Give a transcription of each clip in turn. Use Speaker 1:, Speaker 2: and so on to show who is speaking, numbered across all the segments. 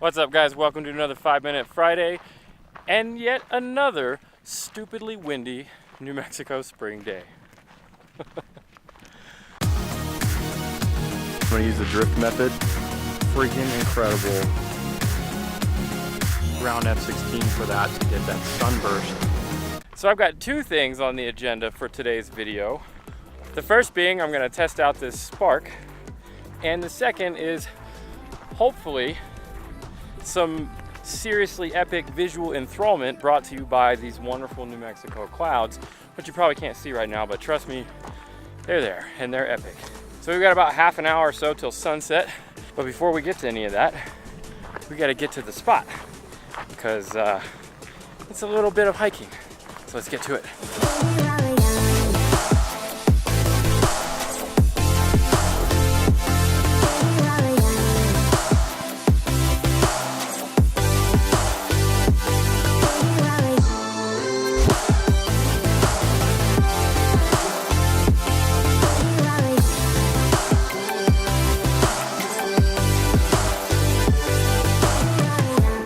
Speaker 1: What's up, guys? Welcome to another 5-Minute Friday and yet another stupidly windy New Mexico spring day. I'm going to use the drift method. Freaking incredible. Round F16 for that to get that sunburst. So I've got two things on the agenda for today's video. The first being I'm going to test out this Spark, and the second is hopefully some seriously epic visual enthrallment brought to you by these wonderful New Mexico clouds, which you probably can't see right now, but trust me, they're there and they're epic. So we've got about half an hour or so till sunset, but before we get to any of that, we got to get to the spot because it's a little bit of hiking. So let's get to it.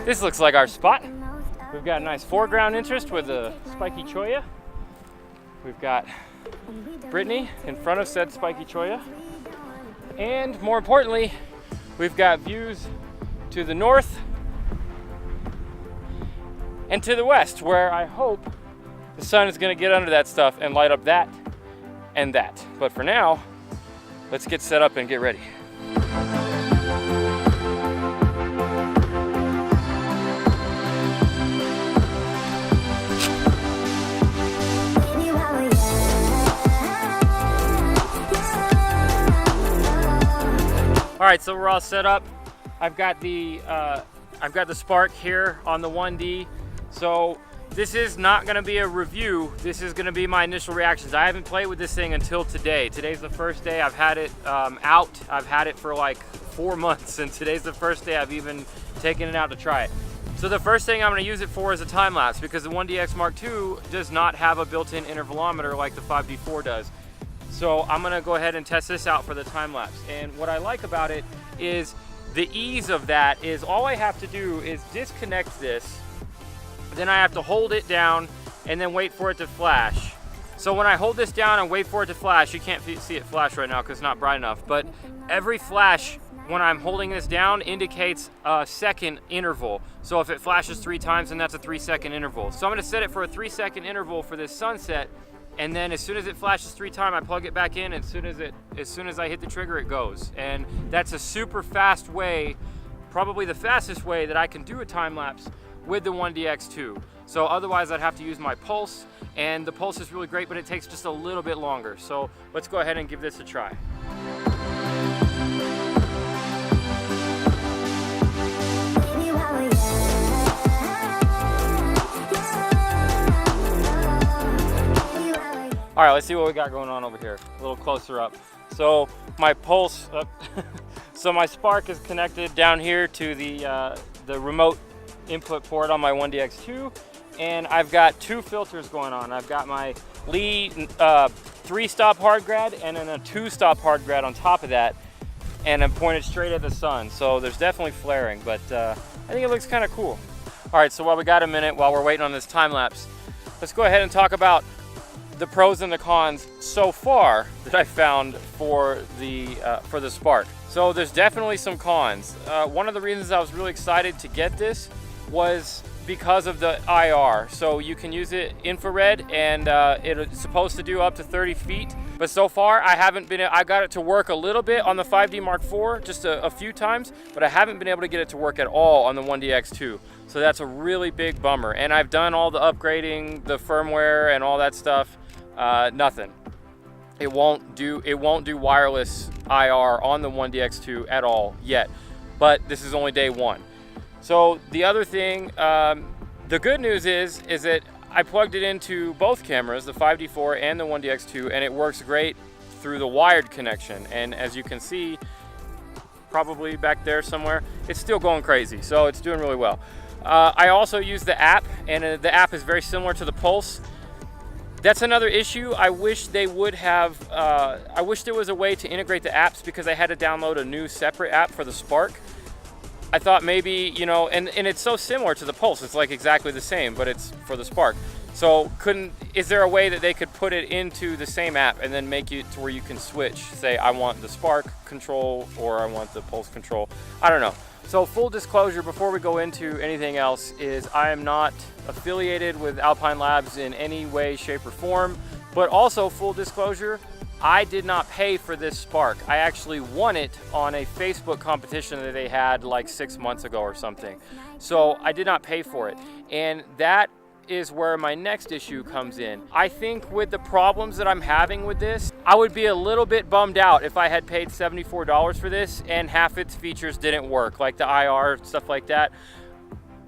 Speaker 1: This looks like our spot. We've got a nice foreground interest with a spiky cholla. We've got Brittany in front of said spiky cholla. And more importantly, we've got views to the north and to the west, where I hope the sun is gonna get under that stuff and light up that and that. But for now, let's get set up and get ready. All right, so we're all set up. I've got the Spark here on the 1D. So this is not gonna be a review. This is gonna be my initial reactions. I haven't played with this thing until today. Today's the first day I've had it out. I've had it for like 4 months, and today's the first day I've even taken it out to try it. So the first thing I'm gonna use it for is a time lapse, because the 1DX Mark II does not have a built-in intervalometer like the 5D4 does. So I'm gonna go ahead and test this out for the time lapse. And what I like about it is the ease of that is all I have to do is disconnect this, then I have to hold it down and then wait for it to flash. So when I hold this down and wait for it to flash, you can't see it flash right now because it's not bright enough, but every flash when I'm holding this down indicates a second interval. So if it flashes 3 times, then that's a 3-second interval. So I'm gonna set it for a 3-second interval for this sunset. And then as soon as it flashes 3 times, I plug it back in, and as soon as I hit the trigger, it goes. And that's a super fast way, probably the fastest way that I can do a time lapse with the 1DX2. So otherwise I'd have to use my pulse, and the pulse is really great, but it takes just a little bit longer. So let's go ahead and give this a try. All right, let's see what we got going on over here. A little closer up. So my pulse, so my Spark is connected down here to the remote input port on my 1DX2, and I've got 2 filters going on. I've got my Lee 3-stop hard grad and then a 2-stop hard grad on top of that, and I'm pointed straight at the sun. So there's definitely flaring, but I think it looks kind of cool. All right, so while we got a minute, while we're waiting on this time lapse, let's go ahead and talk about the pros and the cons so far that I found for the Spark. So there's definitely some cons. One of the reasons I was really excited to get this was because of the IR. So you can use it infrared, and it's supposed to do up to 30 feet. But so far I got it to work a little bit on the 5D Mark IV, just a few times, but I haven't been able to get it to work at all on the 1DX2. So that's a really big bummer. And I've done all the upgrading, the firmware and all that stuff. Nothing. It won't do wireless IR on the 1DX2 at all yet, but this is only day 1. So the other thing, the good news is that I plugged it into both cameras, the 5D4 and the 1DX2, and it works great through the wired connection. And as you can see, probably back there somewhere, it's still going crazy. So it's doing really well. I also use the app, and the app is very similar to the Pulse. That's another issue. I wish they would have, I wish there was a way to integrate the apps, because I had to download a new separate app for the Spark. I thought maybe, you know, and it's so similar to the Pulse. It's like exactly the same, but it's for the Spark. So is there a way that they could put it into the same app and then make it to where you can switch? Say, I want the Spark control or I want the Pulse control. I don't know. So full disclosure before we go into anything else is I am not affiliated with Alpine Labs in any way, shape, or form. But also full disclosure, I did not pay for this Spark. I actually won it on a Facebook competition that they had like 6 months ago or something. So I did not pay for it. And that is where my next issue comes in. I think with the problems that I'm having with this, I would be a little bit bummed out if I had paid $74 for this and half its features didn't work, like the IR, stuff like that.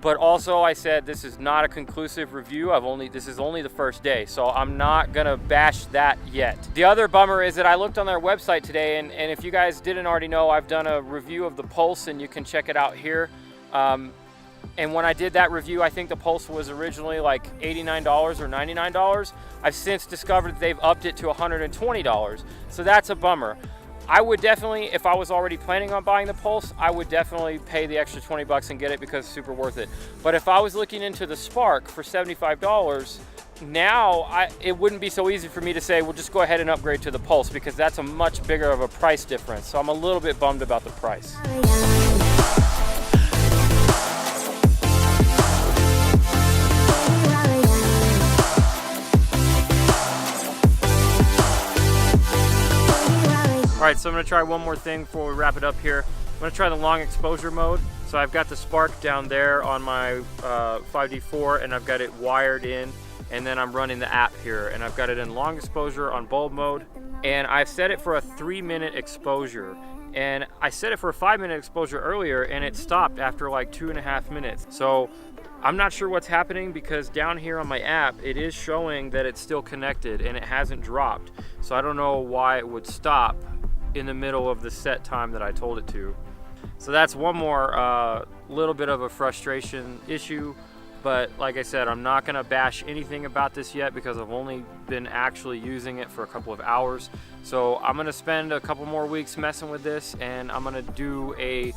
Speaker 1: But also I said this is not a conclusive review. This is only the first day, so I'm not gonna bash that yet. The other bummer is that I looked on their website today, and if you guys didn't already know, I've done a review of the Pulse, and you can check it out here. And when I did that review, I think the Pulse was originally like $89 or $99. I've since discovered that they've upped it to $120, so that's a bummer. I would definitely, if I was already planning on buying the Pulse, I would definitely pay the extra 20 bucks and get it because it's super worth it. But if I was looking into the Spark for $75, now it wouldn't be so easy for me to say, well, just go ahead and upgrade to the Pulse, because that's a much bigger of a price difference. So I'm a little bit bummed about the price. All right, so I'm gonna try one more thing before we wrap it up here. I'm gonna try the long exposure mode. So I've got the Spark down there on my 5D4, and I've got it wired in, and then I'm running the app here, and I've got it in long exposure on bulb mode, and I've set it for a 3-minute exposure. And I set it for a 5-minute exposure earlier, and it stopped after like 2.5 minutes. So I'm not sure what's happening, because down here on my app, it is showing that it's still connected and it hasn't dropped. So I don't know why it would stop in the middle of the set time that I told it to. So that's one more little bit of a frustration issue. But like I said, I'm not gonna bash anything about this yet because I've only been actually using it for a couple of hours. So I'm gonna spend a couple more weeks messing with this, and I'm gonna do a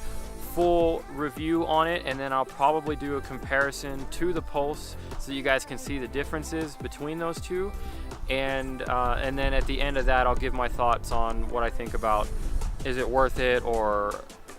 Speaker 1: full review on it, and then I'll probably do a comparison to the Pulse so you guys can see the differences between those two. And then at the end of that, I'll give my thoughts on what I think about, is it worth it, or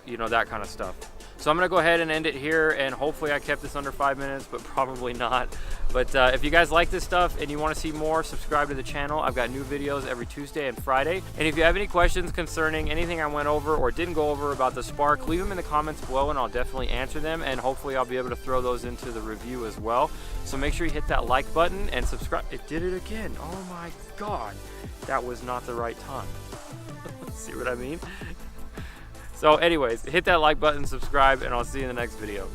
Speaker 1: you know, that kind of stuff. So I'm gonna go ahead and end it here, and hopefully I kept this under 5 minutes, but probably not. But if you guys like this stuff and you wanna see more, subscribe to the channel. I've got new videos every Tuesday and Friday. And if you have any questions concerning anything I went over or didn't go over about the Spark, leave them in the comments below and I'll definitely answer them. And hopefully I'll be able to throw those into the review as well. So make sure you hit that like button and subscribe. It did it again. Oh my God, that was not the right time. See what I mean? So anyways, hit that like button, subscribe, and I'll see you in the next video.